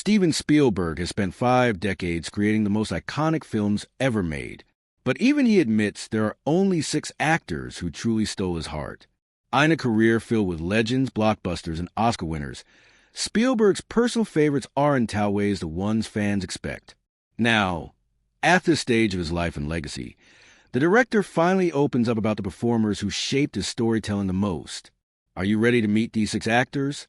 Steven Spielberg has spent 5 decades creating the most iconic films ever made. But even he admits there are only 6 actors who truly stole his heart. In a career filled with legends, blockbusters, and Oscar winners, Spielberg's personal favorites aren't always the ones fans expect. Now, at this stage of his life and legacy, the director finally opens up about the performers who shaped his storytelling the most. Are you ready to meet these 6 actors?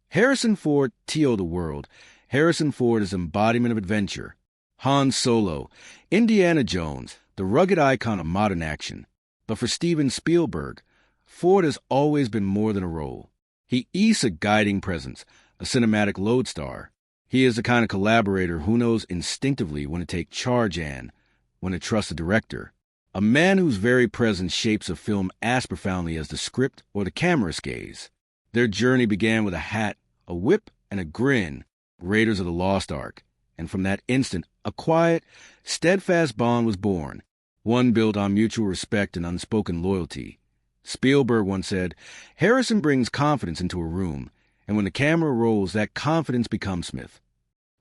Harrison Ford, T.O. the world. Harrison Ford is embodiment of adventure. Han Solo, Indiana Jones, the rugged icon of modern action. But for Steven Spielberg, Ford has always been more than a role. He's a guiding presence, a cinematic lodestar. He is the kind of collaborator who knows instinctively when to take charge and when to trust the director. A man whose very presence shapes a film as profoundly as the script or the camera's gaze. Their journey began with a hat, a whip, and a grin, Raiders of the Lost Ark. And from that instant, a quiet, steadfast bond was born, one built on mutual respect and unspoken loyalty. Spielberg once said, "Harrison brings confidence into a room, and when the camera rolls, that confidence becomes Smith."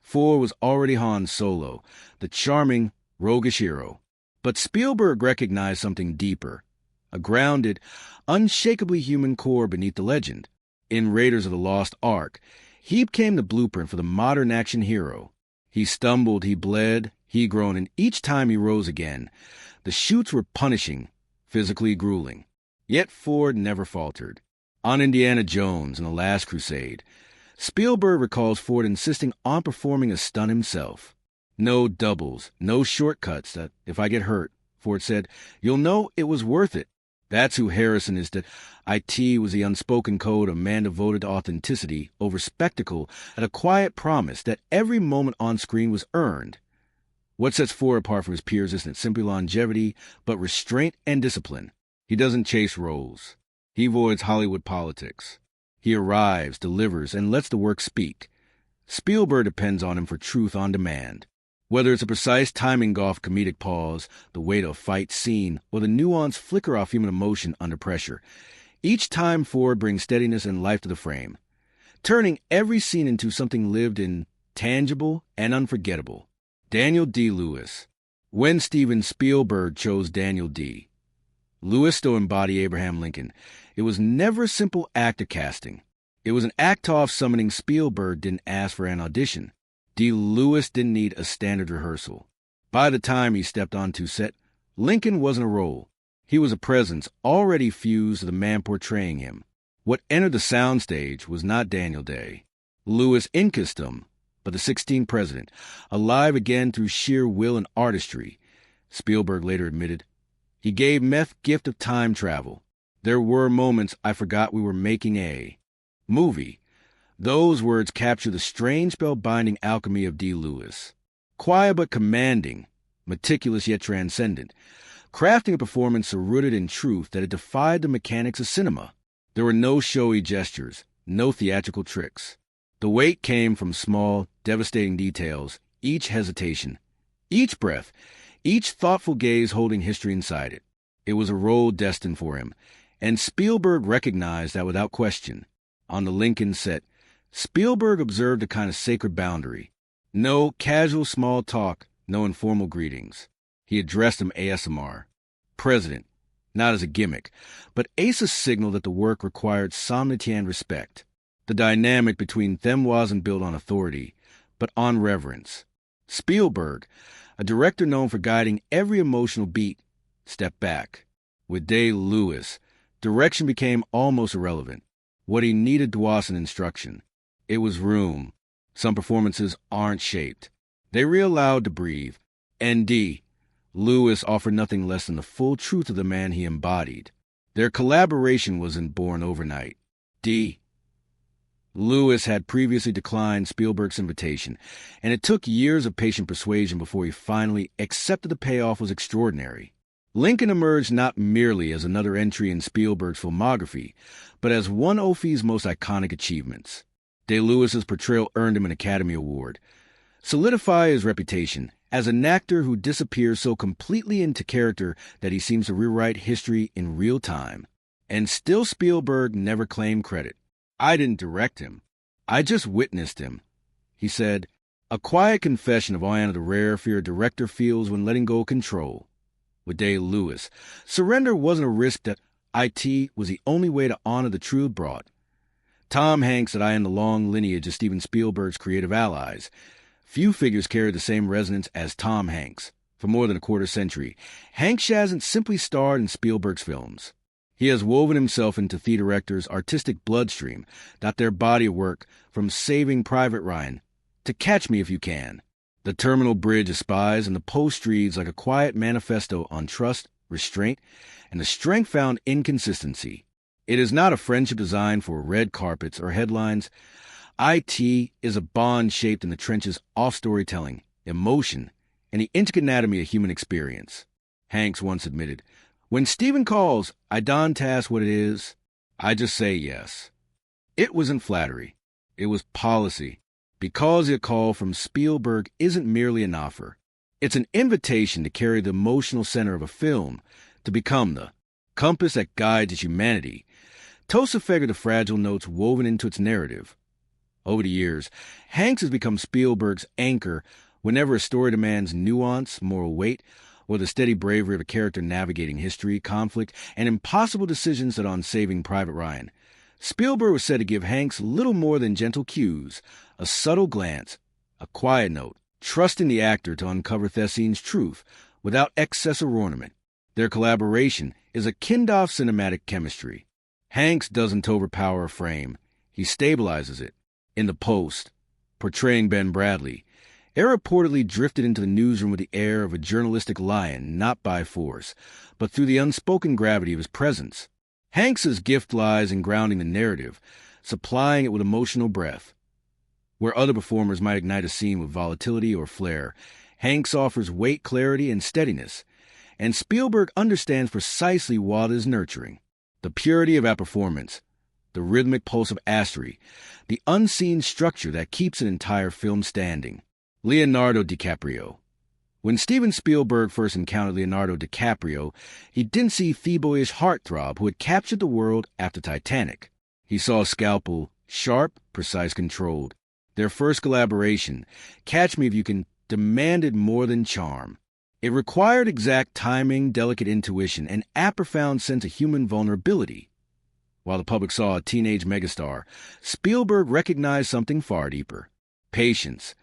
Ford was already Han Solo, the charming, roguish hero. But Spielberg recognized something deeper, a grounded, unshakably human core beneath the legend. In Raiders of the Lost Ark, he became the blueprint for the modern action hero. He stumbled, he bled, he groaned, and each time he rose again. The shoots were punishing, physically grueling. Yet Ford never faltered. On Indiana Jones and The Last Crusade, Spielberg recalls Ford insisting on performing a stunt himself. No doubles, no shortcuts that, if I get hurt, Ford said, you'll know it was worth it. That's who Harrison is. That IT was the unspoken code of man devoted to authenticity over spectacle and a quiet promise that every moment on screen was earned. What sets Ford apart from his peers isn't simply longevity, but restraint and discipline. He doesn't chase roles. He avoids Hollywood politics. He arrives, delivers, and lets the work speak. Spielberg depends on him for truth on demand. Whether it's a precise timing off comedic pause, the weight of a fight scene, or the nuanced flicker off human emotion under pressure, each time Ford brings steadiness and life to the frame, turning every scene into something lived in, tangible, and unforgettable. Daniel D. Lewis. When Steven Spielberg chose Daniel D. Lewis still embodied Abraham Lincoln. It was never a simple act of casting. It was an act of summoning. Spielberg didn't ask for an audition. D. Lewis didn't need a standard rehearsal. By the time he stepped onto set, Lincoln wasn't a role. He was a presence already fused to the man portraying him. What entered the soundstage was not Daniel Day, Lewis in custom, but the 16th president, alive again through sheer will and artistry. Spielberg later admitted, he gave meth gift of time travel. There were moments I forgot we were making a movie. Those words capture the strange spellbinding alchemy of D. Lewis. Quiet but commanding, meticulous yet transcendent, crafting a performance so rooted in truth that it defied the mechanics of cinema. There were no showy gestures, no theatrical tricks. The weight came from small, devastating details, each hesitation, each breath, each thoughtful gaze holding history inside it. It was a role destined for him, and Spielberg recognized that without question. On the Lincoln set, Spielberg observed a kind of sacred boundary. No casual small talk, no informal greetings. He addressed him ASMR. President, not as a gimmick, but as a signal that the work required solemnity and respect. The dynamic between them wasn't built on authority, but on reverence. Spielberg, a director known for guiding every emotional beat, stepped back. With Day Lewis, direction became almost irrelevant. What he needed was an instruction. It was room. Some performances aren't shaped. They were allowed to breathe. And D. Lewis offered nothing less than the full truth of the man he embodied. Their collaboration wasn't born overnight. D. Lewis had previously declined Spielberg's invitation, and it took years of patient persuasion before he finally accepted the payoff was extraordinary. Lincoln emerged not merely as another entry in Spielberg's filmography, but as one of his most iconic achievements. Day-Lewis's portrayal earned him an Academy Award, solidifying his reputation as an actor who disappears so completely into character that he seems to rewrite history in real time. And still Spielberg never claimed credit. I didn't direct him. I just witnessed him. He said, A quiet confession of the rare fear a director feels when letting go of control. With Day-Lewis, surrender wasn't a risk that it was the only way to honor the truth brought. Tom Hanks and I in the long lineage of Steven Spielberg's creative allies. Few figures carried the same resonance as Tom Hanks. For more than a quarter century, Hanks hasn't simply starred in Spielberg's films. He has woven himself into theater directors' artistic bloodstream, that their body of work, from Saving Private Ryan to Catch Me If You Can. The Terminal Bridge of Spies and the Post reads like a quiet manifesto on trust, restraint, and the strength found in consistency. It is not a friendship designed for red carpets or headlines. IT is a bond shaped in the trenches of storytelling, emotion, and the intricate anatomy of human experience. Hanks once admitted, "When Stephen calls, I don't ask what it is. I just say yes." It wasn't flattery. It was policy. Because a call from Spielberg isn't merely an offer. It's an invitation to carry the emotional center of a film, to become the compass that guides its humanity, to figure the fragile notes woven into its narrative. Over the years, Hanks has become Spielberg's anchor whenever a story demands nuance, moral weight, or the steady bravery of a character navigating history, conflict, and impossible decisions that on Saving Private Ryan. Spielberg was said to give Hanks little more than gentle cues, a subtle glance, a quiet note, trusting the actor to uncover Thessine's truth without excess or ornament. Their collaboration is akin to cinematic chemistry. Hanks doesn't overpower a frame. He stabilizes it. In The Post, portraying Ben Bradley, Air reportedly drifted into the newsroom with the air of a journalistic lion, not by force, but through the unspoken gravity of his presence. Hanks's gift lies in grounding the narrative, supplying it with emotional breath. Where other performers might ignite a scene with volatility or flair, Hanks offers weight, clarity, and steadiness, and Spielberg understands precisely what is nurturing. The purity of our performance, the rhythmic pulse of Astery, the unseen structure that keeps an entire film standing. Leonardo DiCaprio. When Steven Spielberg first encountered Leonardo DiCaprio, he didn't see the boyish heartthrob who had captured the world after Titanic. He saw a scalpel, sharp, precise, controlled. Their first collaboration, Catch Me If You Can, demanded more than charm. It required exact timing, delicate intuition, and a profound sense of human vulnerability. While the public saw a teenage megastar, Spielberg recognized something far deeper. Patience,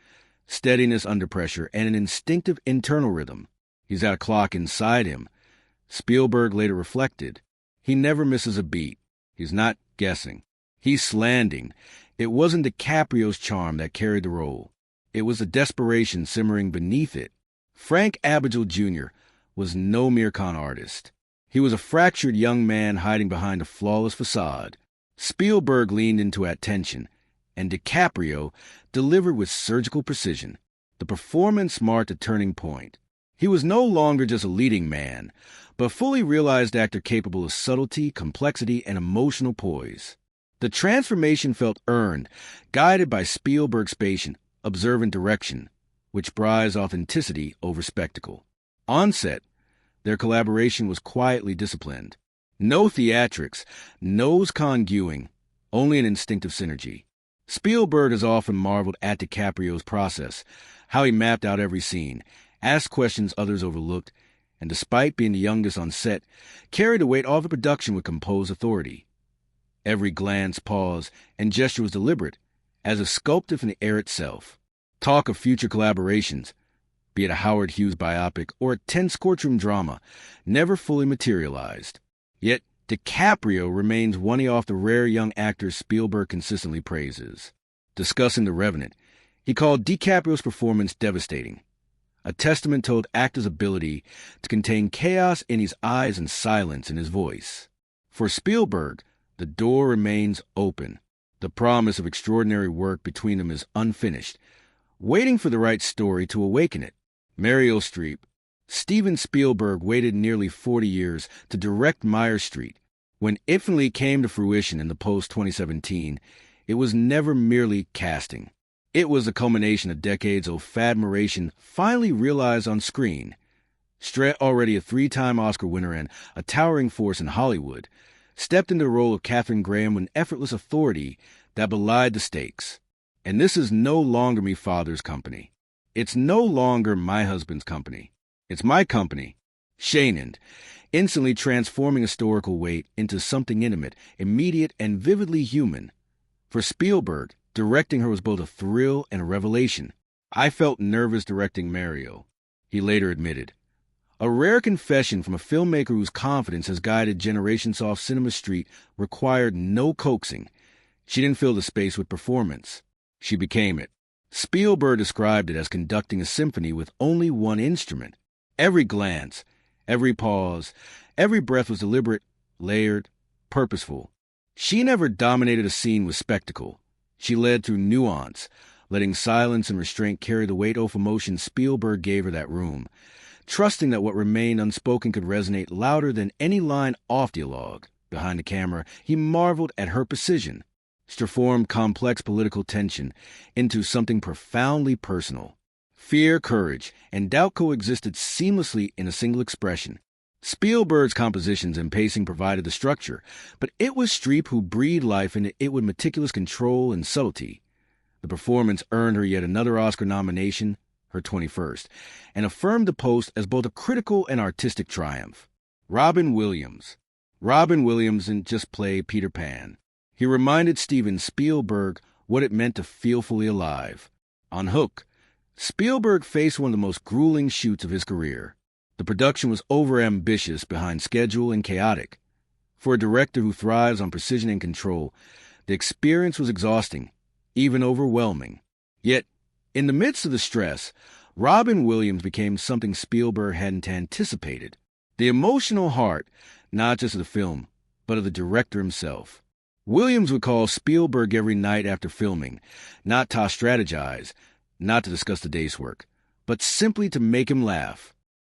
steadiness under pressure, and an instinctive internal rhythm. He's got a clock inside him. Spielberg later reflected, he never misses a beat. He's not guessing. He's slanding. It wasn't DiCaprio's charm that carried the role. It was the desperation simmering beneath it. Frank Abagnale Jr. was no mere con artist. He was a fractured young man hiding behind a flawless facade. Spielberg leaned into attention, and DiCaprio delivered with surgical precision. The performance marked a turning point. He was no longer just a leading man, but a fully realized actor capable of subtlety, complexity, and emotional poise. The transformation felt earned, guided by Spielberg's patient, observant direction, which prized authenticity over spectacle. On set, their collaboration was quietly disciplined. No theatrics, no conguing, only an instinctive synergy. Spielberg has often marveled at DiCaprio's process, how he mapped out every scene, asked questions others overlooked, and despite being the youngest on set, carried the weight of the production with composed authority. Every glance, pause, and gesture was deliberate, as if sculpted from the air itself. Talk of future collaborations, be it a Howard Hughes biopic or a tense courtroom drama, never fully materialized. Yet, DiCaprio remains one of the rare young actors Spielberg consistently praises. Discussing The Revenant, he called DiCaprio's performance devastating, a testament to the actor's ability to contain chaos in his eyes and silence in his voice. For Spielberg, the door remains open. The promise of extraordinary work between them is unfinished, waiting for the right story to awaken it. Meryl Streep. Steven Spielberg waited nearly 40 years to direct Meyer Street. When it finally came to fruition in The Post 2017, it was never merely casting. It was the culmination of decades of admiration finally realized on screen. Streep, already a 3-time Oscar winner and a towering force in Hollywood, stepped into the role of Katharine Graham with an effortless authority that belied the stakes. And this is no longer me father's company. It's no longer my husband's company. It's my company, Shaynand, instantly transforming historical weight into something intimate, immediate, and vividly human. For Spielberg, directing her was both a thrill and a revelation. I felt nervous directing Mario, he later admitted. A rare confession from a filmmaker whose confidence has guided generations off Cinema Street required no coaxing. She didn't fill the space with performance. She became it. Spielberg described it as conducting a symphony with only one instrument. Every glance, every pause, every breath was deliberate, layered, purposeful. She never dominated a scene with spectacle. She led through nuance, letting silence and restraint carry the weight of emotion Spielberg gave her that room, trusting that what remained unspoken could resonate louder than any line off dialogue. Behind the camera, he marveled at her precision. She transformed complex political tension into something profoundly personal. Fear, courage, and doubt coexisted seamlessly in a single expression. Spielberg's compositions and pacing provided the structure, but it was Streep who breathed life into it with meticulous control and subtlety. The performance earned her yet another Oscar nomination, her 21st, and affirmed the post as both a critical and artistic triumph. Robin Williams. Robin Williams didn't just play Peter Pan. He reminded Steven Spielberg what it meant to feel fully alive. On Hook, Spielberg faced one of the most grueling shoots of his career. The production was overambitious, behind schedule, and chaotic. For a director who thrives on precision and control, the experience was exhausting, even overwhelming. Yet, in the midst of the stress, Robin Williams became something Spielberg hadn't anticipated. The emotional heart, not just of the film, but of the director himself. Williams would call Spielberg every night after filming, not to strategize, not to discuss the day's work, but simply to make him laugh.